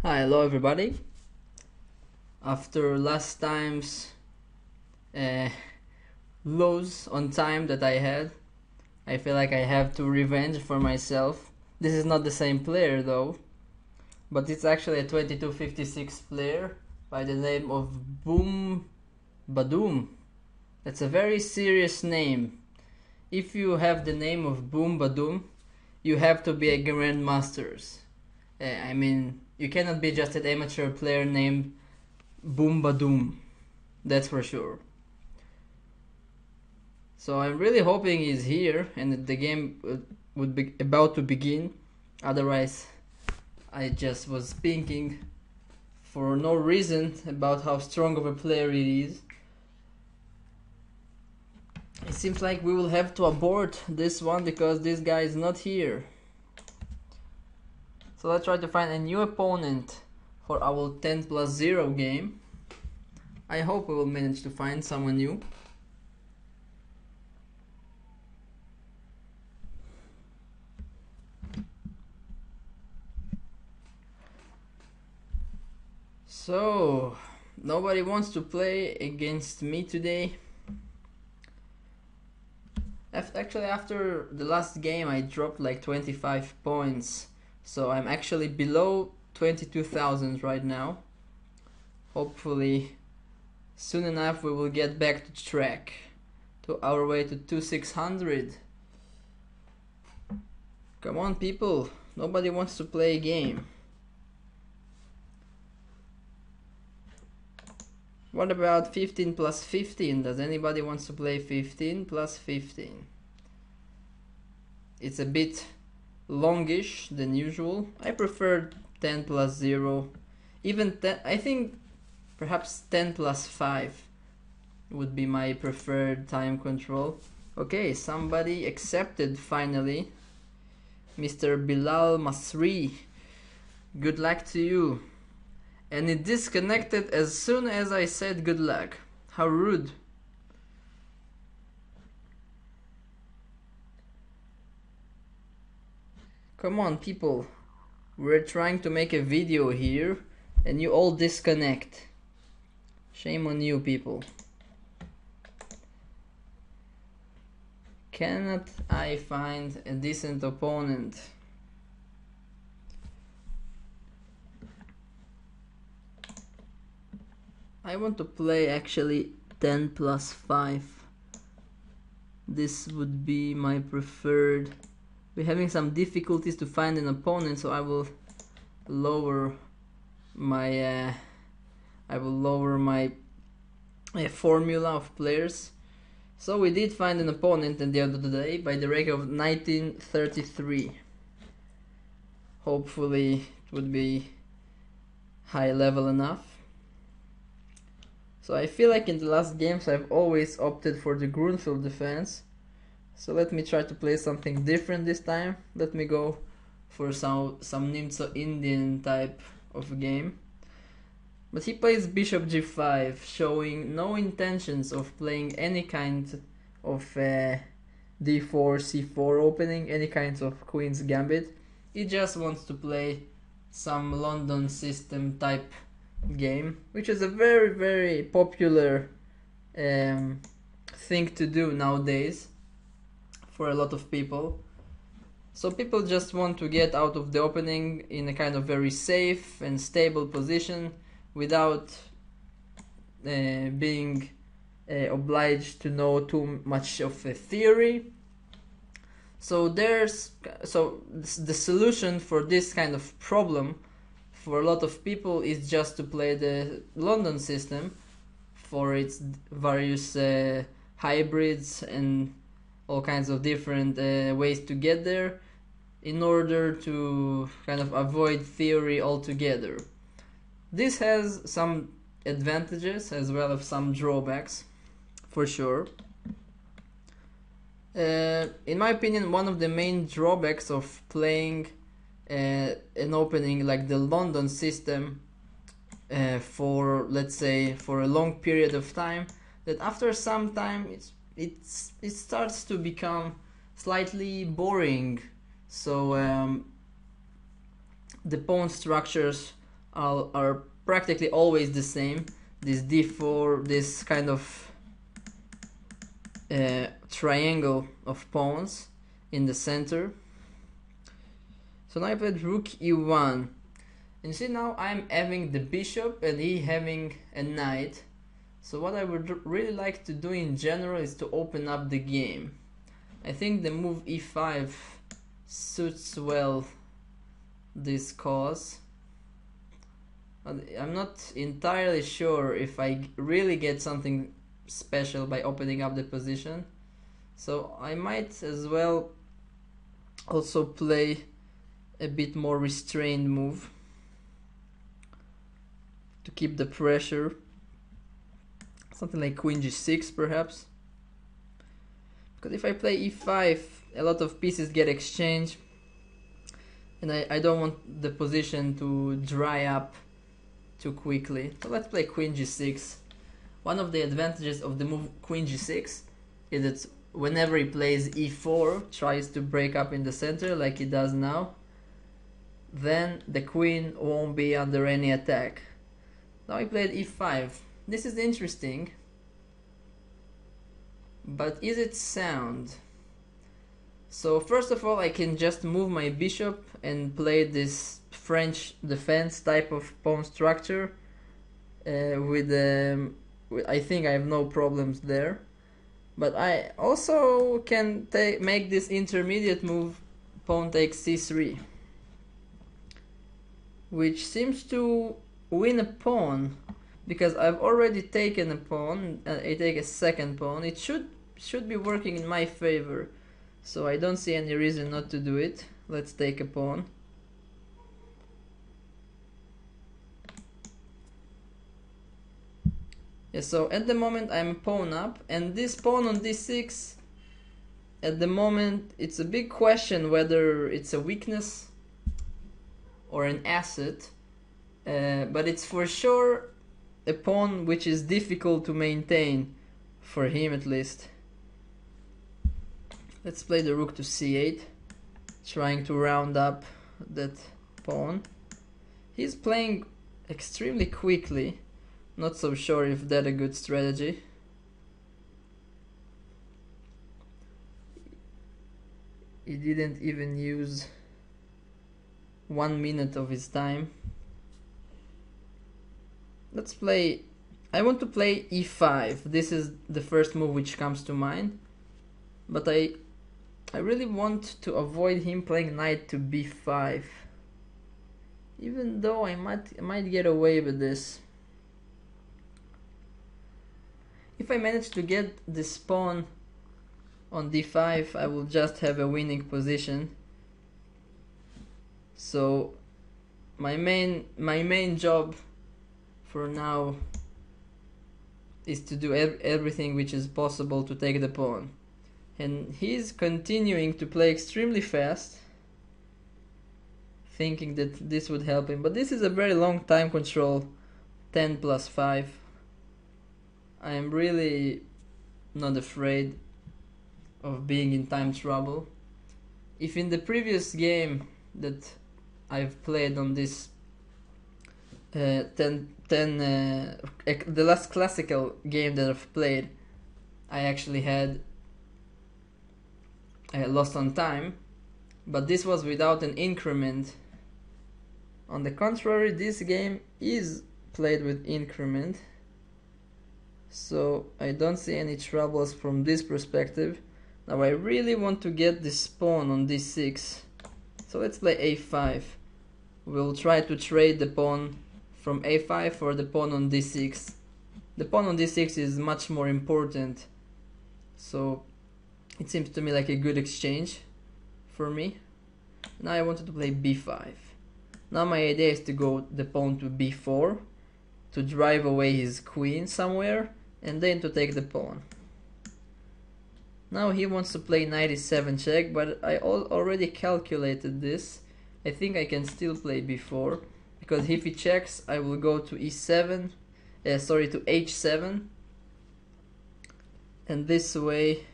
Hi, hello everybody. After last time's lows on time that I had, I feel like I have to revenge for myself. This is not the same player though, but it's actually a 2256 player by the name of Boom Badoom. That's a very serious name. If you have the name of Boom Badoom, you have to be a Grandmasters. I mean, you cannot be just an amateur player named Boom Badoom. That's for sure. So I'm really hoping he's here and that the game would be about to begin. Otherwise, I just was thinking for no reason about how strong of a player he is. It seems like we will have to abort this one because this guy is not here. So let's try to find a new opponent for our 10+0 game. I hope we will manage to find someone new. So, nobody wants to play against me today. Actually, after the last game I dropped like 25 points. So I'm actually below 22,000 right now. Hopefully soon enough we will get back to track, to our way to 2600. Come on people, nobody wants to play a game. What about 15 plus 15? Does anybody wants to play 15 plus 15? It's a bit longish than usual. I prefer 10 plus 0. Even 10, I think perhaps 10 plus 5 would be my preferred time control. Okay, somebody accepted finally. Mr. Bilal Masri. Good luck to you. And it disconnected as soon as I said good luck. How rude. Come on people, we're trying to make a video here and you all disconnect. Shame on you people. Cannot I find a decent opponent? I want to play actually 10 plus 5. This would be my preferred. We're having some difficulties to find an opponent, so I will lower my formula of players. So we did find an opponent at the end of the day by the rank of 1933. Hopefully it would be high level enough. So I feel like in the last games I've always opted for the Grunfeld defense. So let me try to play something different this time. Let me go for some Nimzo Indian type of game. But he plays bishop g5, showing no intentions of playing any kind of d4, c4 opening, any kinds of queen's gambit. He just wants to play some London system type game, which is a very, very popular thing to do nowadays for a lot of people. So people just want to get out of the opening in a kind of very safe and stable position without being obliged to know too much of a theory. So the solution for this kind of problem for a lot of people is just to play the London system for its various hybrids and all kinds of different ways to get there in order to kind of avoid theory altogether. This has some advantages as well as some drawbacks, for sure. In my opinion, one of the main drawbacks of playing an opening like the London system for, let's say, for a long period of time, that after some time it starts to become slightly boring. So the pawn structures are practically always the same. This d4, this kind of triangle of pawns in the center. So now I played rook e1. And see, now I'm having the bishop and he having a knight. So what I would really like to do in general is to open up the game. I think the move e5 suits well this cause. I'm not entirely sure if I really get something special by opening up the position. So I might as well also play a bit more restrained move to keep the pressure. Something like queen g6 perhaps. Because if I play e5, a lot of pieces get exchanged. And I don't want the position to dry up too quickly. So let's play queen g6. One of the advantages of the move queen g6 is that whenever he plays e4, tries to break up in the center like he does now, then the queen won't be under any attack. Now he played e5. This is interesting, but is it sound? So first of all, I can just move my bishop and play this French defense type of pawn structure I think I have no problems there. But I also can make this intermediate move, pawn takes c3, which seems to win a pawn, because I've already taken a pawn and I take a second pawn. It should be working in my favor, so I don't see any reason not to do it. Let's take a pawn. Yeah, so at the moment I'm pawn up, and this pawn on d6, at the moment it's a big question whether it's a weakness or an asset, but it's for sure a pawn which is difficult to maintain, for him at least. Let's play the rook to c8, trying to round up that pawn. He's playing extremely quickly. Not so sure if that's a good strategy. He didn't even use 1 minute of his time. Let's play... I want to play e5. This is the first move which comes to mind. But I really want to avoid him playing knight to b5. Even though I might get away with this. If I manage to get this pawn on d5, I will just have a winning position. So my main job for now is to do everything which is possible to take the pawn. And he's continuing to play extremely fast, thinking that this would help him. But this is a very long time control, 10 plus 5. I am really not afraid of being in time trouble. If in the previous game that I've played on this the last classical game that I've played, I actually had lost on time, but this was without an increment. On the contrary, this game is played with increment. So I don't see any troubles from this perspective. Now I really want to get this pawn on d6. So let's play a5. We'll try to trade the pawn from a5 for the pawn on d6. The pawn on d6 is much more important. So it seems to me like a good exchange for me. Now I wanted to play b5. Now my idea is to go the pawn to b4 to drive away his queen somewhere, and then to take the pawn. Now he wants to play knight e7 check, but I already calculated this. I think I can still play b4, because if he checks I will go to e7, to h7, and this way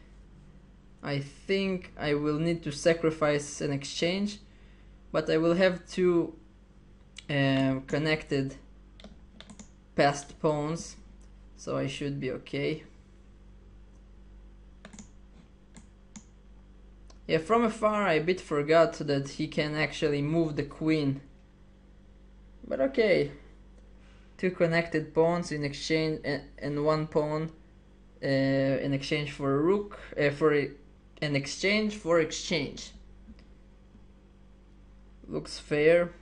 I think I will need to sacrifice an exchange, but I will have to connected passed pawns, so I should be okay. Yeah, from afar I a bit forgot that he can actually move the queen. But okay. Two connected pawns in exchange, and one pawn in exchange for a rook, an exchange for exchange. Looks fair.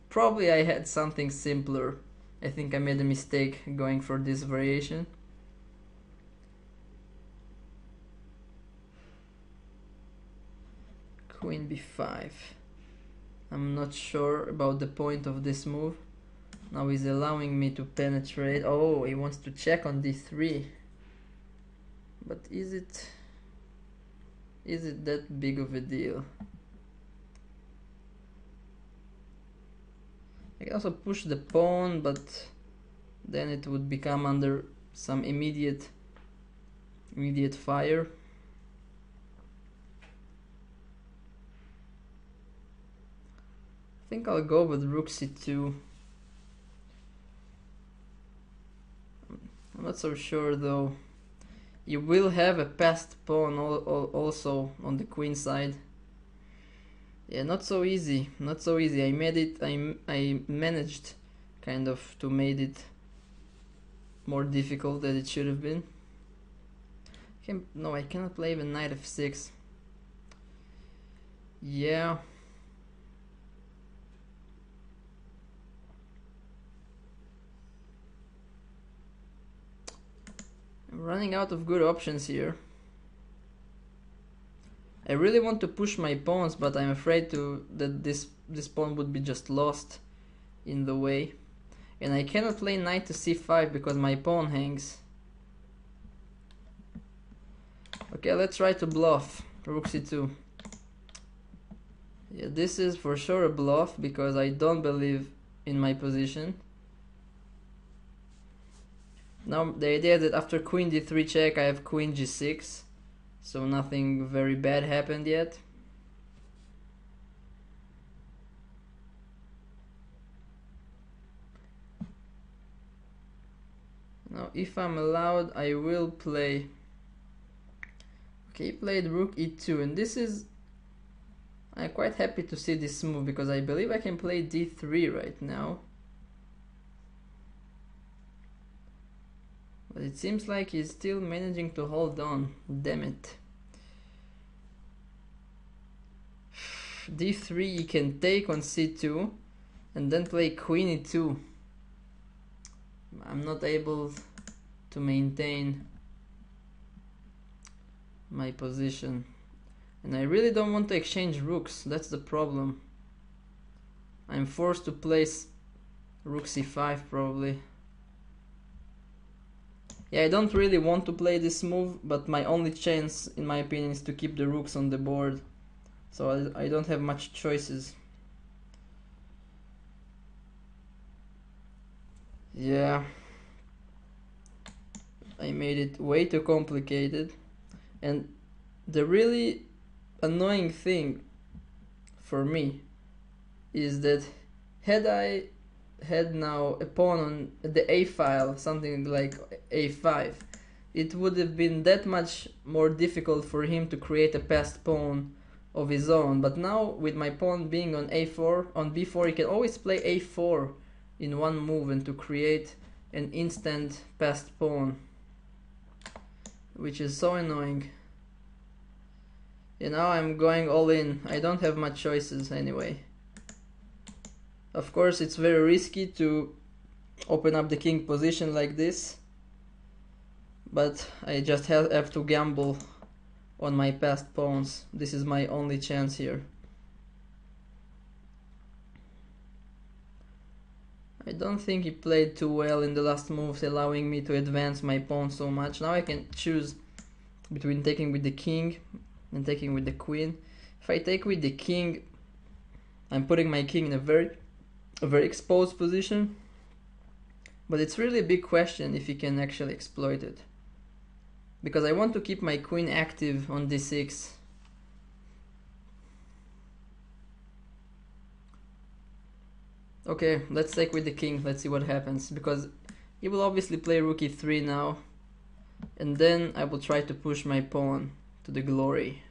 Probably I had something simpler. I think I made a mistake going for this variation. Queen b5. I'm not sure about the point of this move. Now he's allowing me to penetrate. Oh, he wants to check on d3. But is it that big of a deal? I can also push the pawn, but then it would become under some immediate fire. I think I'll go with rook c2. I'm not so sure though. You will have a passed pawn also on the queen side. Yeah, not so easy. Not so easy. I made it. I managed kind of to made it more difficult than it should have been. No, I cannot play even knight f6. Yeah. I'm running out of good options here. I really want to push my pawns, but I'm afraid that this pawn would be just lost in the way. And I cannot play knight to c5 because my pawn hangs. Okay, let's try to bluff. Rook c2. Yeah, this is for sure a bluff because I don't believe in my position. Now the idea that after queen d3 check I have queen g6, so nothing very bad happened yet. Now if I'm allowed I will play. Okay, he played rook e2, and this is, I'm quite happy to see this move because I believe I can play d3 right now. But it seems like he's still managing to hold on. Damn it. d3 he can take on c2 and then play queen e2. I'm not able to maintain my position. And I really don't want to exchange rooks. That's the problem. I'm forced to place rook c5 probably. Yeah, I don't really want to play this move, but my only chance, in my opinion, is to keep the rooks on the board. So I don't have much choices. Yeah. I made it way too complicated. And the really annoying thing for me is that had I had now a pawn on the a file, something like a5, it would have been that much more difficult for him to create a passed pawn of his own. But now with my pawn being on a4, on b4, he can always play a4 in one move and to create an instant passed pawn, which is so annoying. And now I'm going all in. I don't have much choices anyway. Of course, it's very risky to open up the king position like this, but I just have to gamble on my passed pawns. This is my only chance here. I don't think he played too well in the last moves, allowing me to advance my pawn so much. Now I can choose between taking with the king and taking with the queen. If I take with the king, I'm putting my king in a very exposed position, but it's really a big question if he can actually exploit it, because I want to keep my queen active on d6. Okay, let's take with the king. Let's see what happens, because he will obviously play rook e3 now, and then I will try to push my pawn to the glory.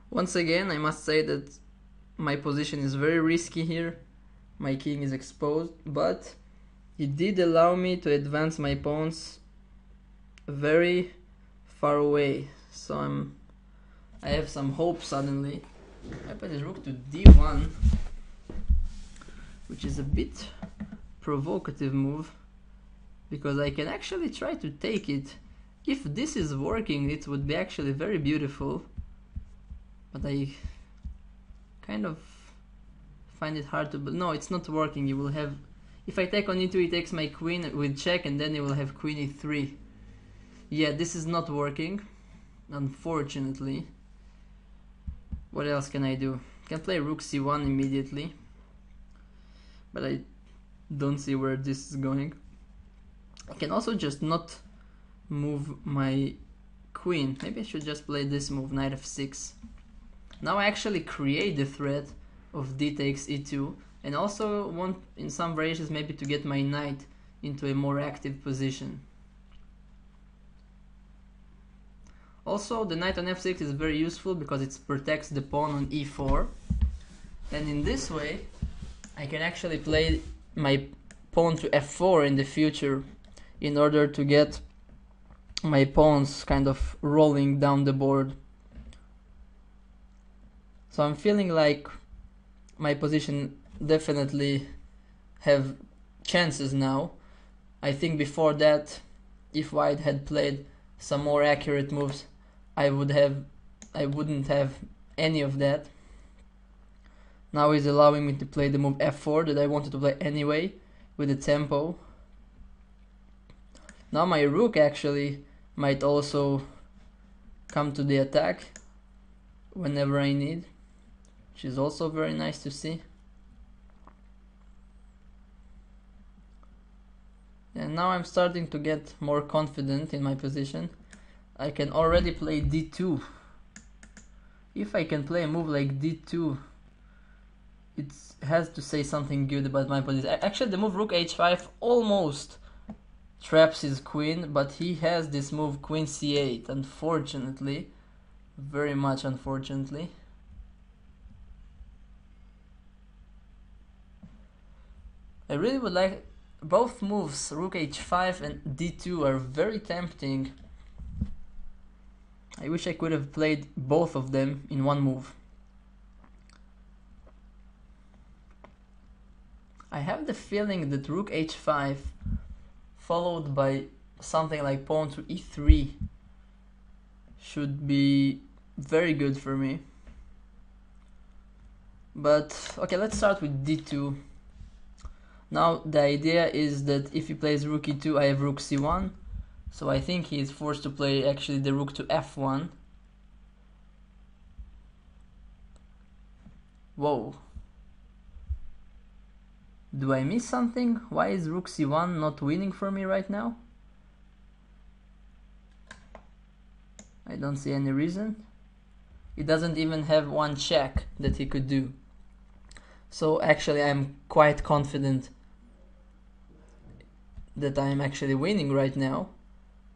Once again, I must say that my position is very risky here. My king is exposed, but it did allow me to advance my pawns very far away, so I have some hope suddenly. I put his rook to d1, which is a bit provocative move, because I can actually try to take it. If this is working, it would be actually very beautiful, but I kind of find it hard to... No, it's not working. You will have... If I take on e2, he takes my queen with check, and then you will have queen e3. Yeah, this is not working, unfortunately. What else can I do? I can play rook c1 immediately, but I don't see where this is going. I can also just not move my queen. Maybe I should just play this move, knight f6. Now I actually create the threat of d takes e2, and also want in some variations maybe to get my knight into a more active position. Also, the knight on f6 is very useful because it protects the pawn on e4, and in this way I can actually play my pawn to f4 in the future in order to get my pawns kind of rolling down the board. So I'm feeling like my position definitely have chances now. I think before that, if white had played some more accurate moves, I wouldn't have any of that. Now he's allowing me to play the move f4 that I wanted to play anyway with the tempo. Now my rook actually might also come to the attack whenever I need, which is also very nice to see. And now I'm starting to get more confident in my position. I can already play d2. If I can play a move like d2, it has to say something good about my position. Actually, the move rook h5 almost traps his queen, but he has this move queen c8, unfortunately, very much unfortunately. I really would like both moves, rook h5 and d2, are very tempting. I wish I could have played both of them in one move. I have the feeling that rook h5 followed by something like pawn to e3 should be very good for me. But okay, let's start with d2. Now the idea is that if he plays rook e2, I have rook c1. So I think he is forced to play actually the rook to f1. Whoa. Do I miss something? Why is rook c1 not winning for me right now? I don't see any reason. He doesn't even have one check that he could do. So actually I'm quite confident that I'm actually winning right now.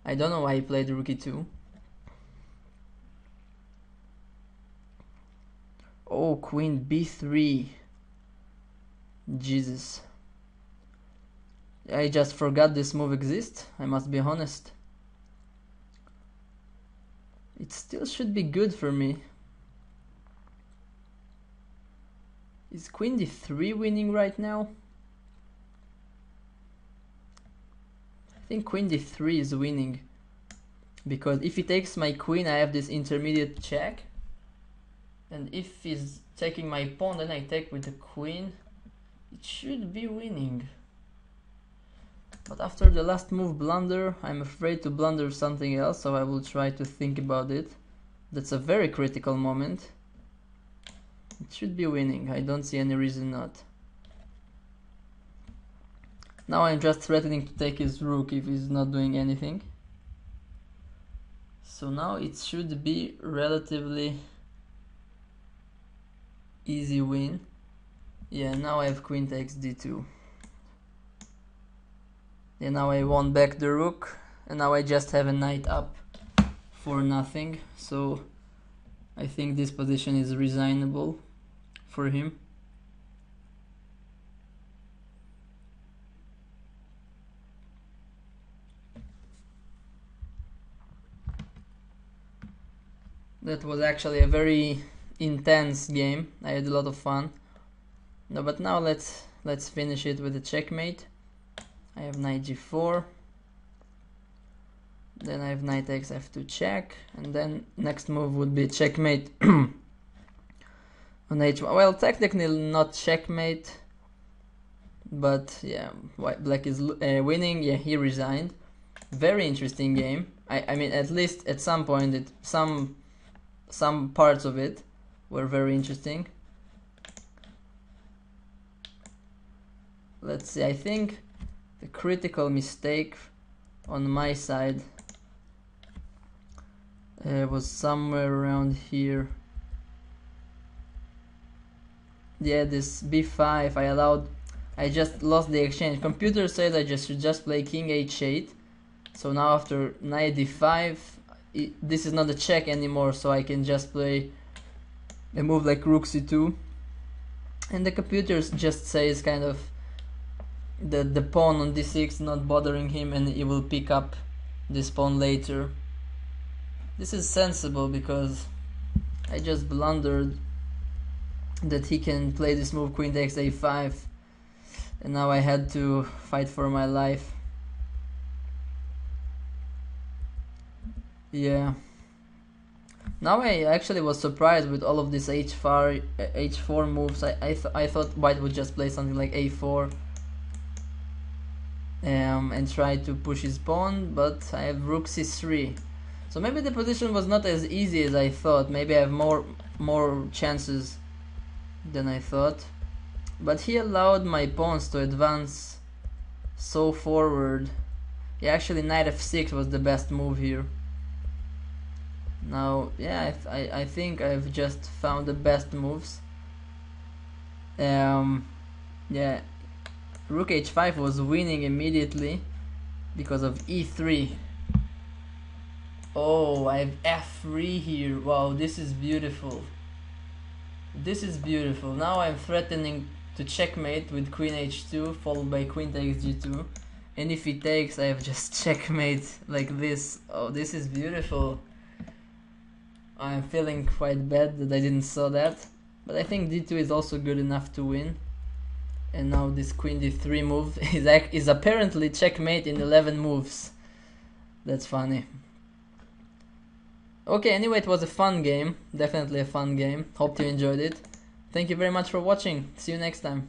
I don't know why he played rook e2. Oh, queen b3. Jesus. I just forgot this move exists, I must be honest. It still should be good for me. Is queen d3 winning right now? I think queen d3 is winning, because if he takes my queen I have this intermediate check, and if he's taking my pawn then I take with the queen. It should be winning. But after the last move blunder, I'm afraid to blunder something else, so I will try to think about it. That's a very critical moment. It should be winning, I don't see any reason not. Now I'm just threatening to take his rook if he's not doing anything. So now it should be relatively easy win. Yeah, now I have queen takes d2. Yeah, now I won back the rook, and now I just have a knight up for nothing, so I think this position is resignable for him. That was actually a very intense game. I had a lot of fun. No, but now let's finish it with a checkmate. I have knight g4. Then I have knight takes f2 check, and then next move would be checkmate on h1. Well, technically not checkmate, but yeah, black is winning. Yeah, he resigned. Very interesting game. I mean, at least at some point, some parts of it were very interesting. Let's see. I think the critical mistake on my side was somewhere around here. Yeah, this b5 I just lost the exchange. Computer said I should just play king h8. So now after knight d5, this is not a check anymore, so I can just play a move like rook c2. And the computer just says kind of the pawn on d6 not bothering him, and he will pick up this pawn later. This is sensible because I just blundered that he can play this move queen takes a5, and now I had to fight for my life. Yeah. Now I actually was surprised with all of these h4 moves. I thought white would just play something like a4 and try to push his pawn, but I have rook c3. So maybe the position was not as easy as I thought. Maybe I have more chances than I thought. But he allowed my pawns to advance so forward. Yeah, actually knight f6 was the best move here. Now, yeah, I think I've just found the best moves. Yeah, rook h5 was winning immediately because of e3. Oh, I have f3 here. Wow, this is beautiful. This is beautiful. Now I'm threatening to checkmate with queen h2 followed by queen takes g2. And if he takes, I have just checkmate like this. Oh, this is beautiful. I'm feeling quite bad that I didn't saw that. But I think d2 is also good enough to win. And now this queen d3 move is apparently checkmate in 11 moves. That's funny. Okay, anyway, it was a fun game. Definitely a fun game. Hope you enjoyed it. Thank you very much for watching. See you next time.